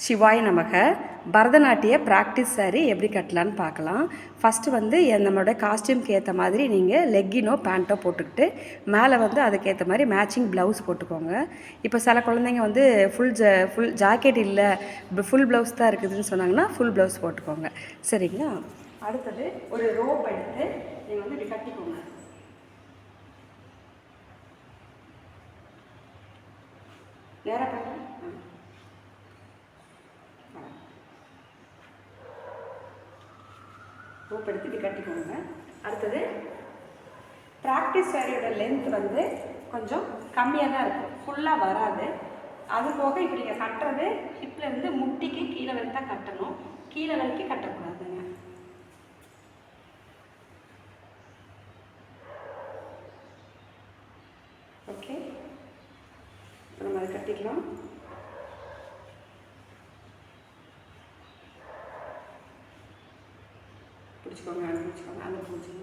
சிவாய நமக. பரதநாட்டிய ப்ராக்டிஸ் சாரீ எப்படி கட்டலான்னு பார்க்கலாம். ஃபஸ்ட்டு வந்து நம்மளோட காஸ்டியூம்க்கு ஏற்ற மாதிரி நீங்கள் லெக்கினோ பேண்ட்டோ போட்டுக்கிட்டு மேலே வந்து அதுக்கேற்ற மாதிரி மேட்சிங் ப்ளவுஸ் போட்டுக்கோங்க. இப்போ சில குழந்தைங்க வந்து ஃபுல் ஜாக்கெட் இல்லை, ஃபுல் ப்ளவுஸ் தான் இருக்குதுன்னு சொன்னாங்கன்னா ஃபுல் ப்ளவுஸ் போட்டுக்கோங்க. சரிங்களா? அடுத்தது ஒரு ரோப் எடுத்து நீங்கள் வந்து இப்படி கட்டிக்கோங்க. நேராக ரோப் எடுத்து இப்படி கட்டிக்கோங்க. அடுத்தது ப்ராக்டிஸ் சாரியோட லென்த் வந்து கொஞ்சம் கம்மியாக தான் இருக்கும், ஃபுல்லாக வராது. அது போக இப்போ நீங்கள் கட்டுறது ஹிப்லேருந்து முட்டிக்கு கீழே வரைக்கும் தான் கட்டணும், கீழே வரைக்கும் கட்டக்கூடாதுங்க. ஓகே, நம்ம அதை கட்டிக்கலாம். பிடிச்சிக்கோங்க, பிடிச்சிக்கோங்க, அந்த பிடிச்சிங்க.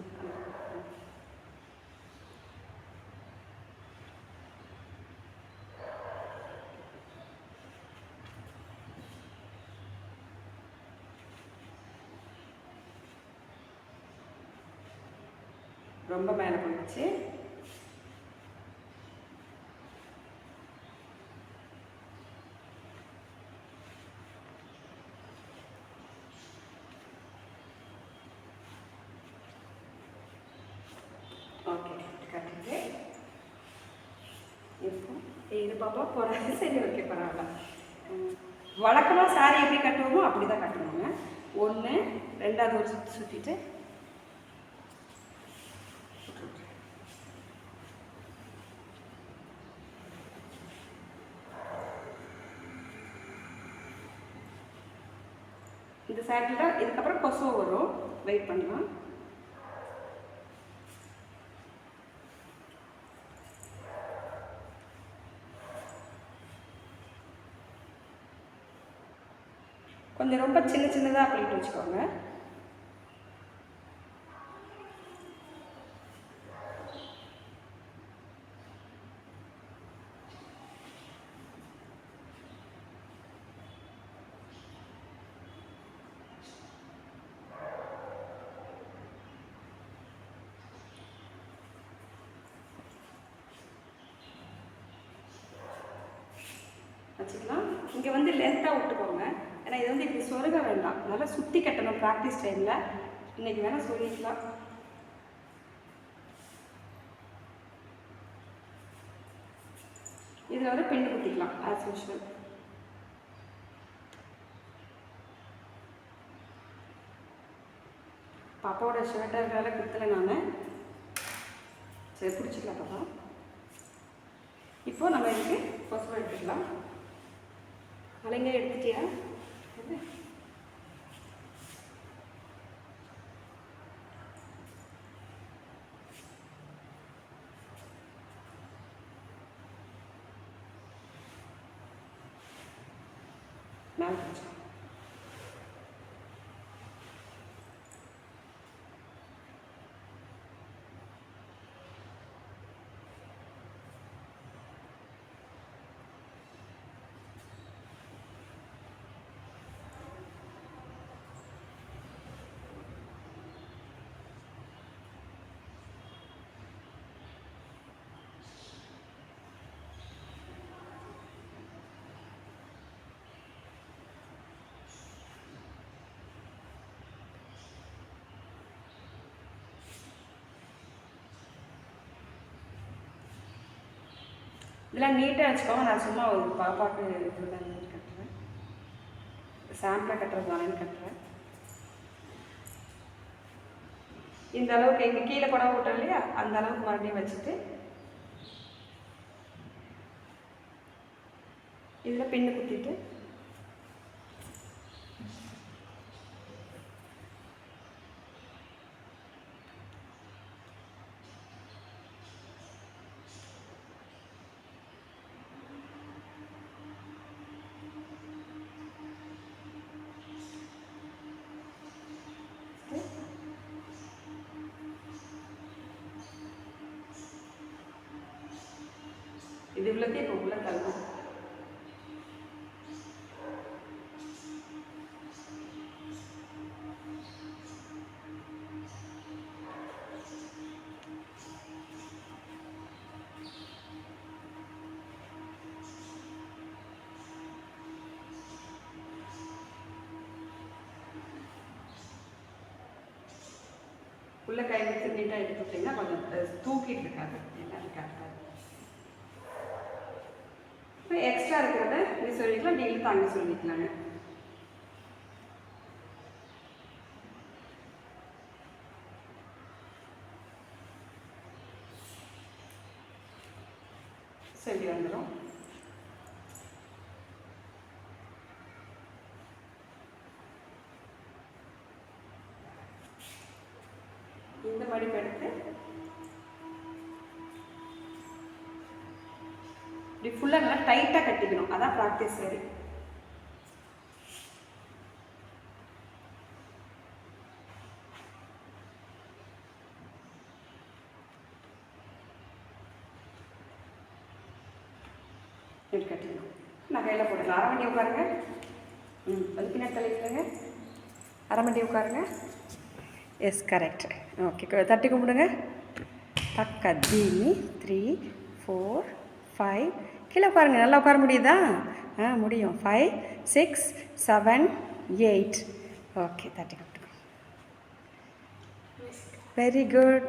ரொம்ப மேலே போயிடுச்சு. ஓகே, கட்டிட்டு இப்போ இது பாப்பா போகிறாங்க. சரி, ஓகே, பரவாயில்ல. வழக்கமாக சாரி எப்படி கட்டுவோமோ அப்படி தான் கட்டணுங்க. ஒன்று ரெண்டாவது ஒரு சுற்றி சுற்றிட்டு இந்த சைடில் இதுக்கப்புறம் கொசு வரும், வெயிட் பண்ணலாம். கொஞ்சம் ரொம்ப சின்ன சின்னதாக அப்படின்ட்டு வச்சுக்கோங்க. வச்சுக்கலாம். இங்கே வந்து லென்த்தாக விட்டுக்கோங்க, ஏன்னா இது வந்து இப்படி சொருக வேண்டாம், நல்லா சுற்றி கட்டணும். ப்ராக்டிஸ் டைமில் இன்றைக்கி வேணால் சொல்லிக்கலாம். இதில் வந்து பின்னு குத்திக்கலாம் ஆஸ் யூஷுவல். பாப்பாவோட ஷர்ட்டை குத்தலை நான். சரி, பிடிச்சிக்கலாம் பாப்பா. இப்போது நம்ம இதுக்கு கொசு எடுத்துக்கலாம். அலைங்க எடுத்துட்டியா? மேலே பிடிச்சோம். இதெல்லாம் நீட்டாக வச்சுக்கோங்க. நான் சும்மா ஒரு பாப்பாவுக்கு இப்படி தான் கட்டுறேன், சாம்பிளாக கட்டுறதுனாலேன்னு கட்டுறேன். இந்த அளவுக்கு எங்கள் கீழே படம் போட்டோம் இல்லையா, அந்த அளவுக்கு மறுபடியும் வச்சுட்டு இதில் பின்னு குத்திட்டு இது இவ்வளோத்தையும் இப்போ உள்ள தள்ளும். உள்ளே கை வச்சு நீட்டாக எடுத்து விட்டிங்கன்னா கொஞ்சம் தூக்கிட்டு இருக்காது, எல்லாரும் கரெக்டாக. இப்போ எக்ஸ்ட்ரா இருக்கிறத நீ சொல்லிக்கலாம், நீங்களும் தாங்க சொல்லிக்கலாங்க. சரி வந்துடும். இந்த மடிப்பு எடுத்து இப்படி ஃபுல்லாக நல்லா டைட்டாக கட்டிக்கணும், அதான் ப்ராக்டிஸ் சரி. இப்படி கட்டிக்கணும். நான் கையில் போட்டுக்கலாம். அரை மணி உட்காருங்க. அது பின்னாடி தலைக்கலங்க. அரை மணி உட்காருங்க. Yes correct. ஓகே, தட்டி கும்பிடுங்க. தக்க தீனி 3 4 5. கீழே உட்காருங்க. நல்லா உட்கார முடியுதா? முடியும். 5 6 7 8. ஓகே, தட்டி கும்பிடுங்க. Very good.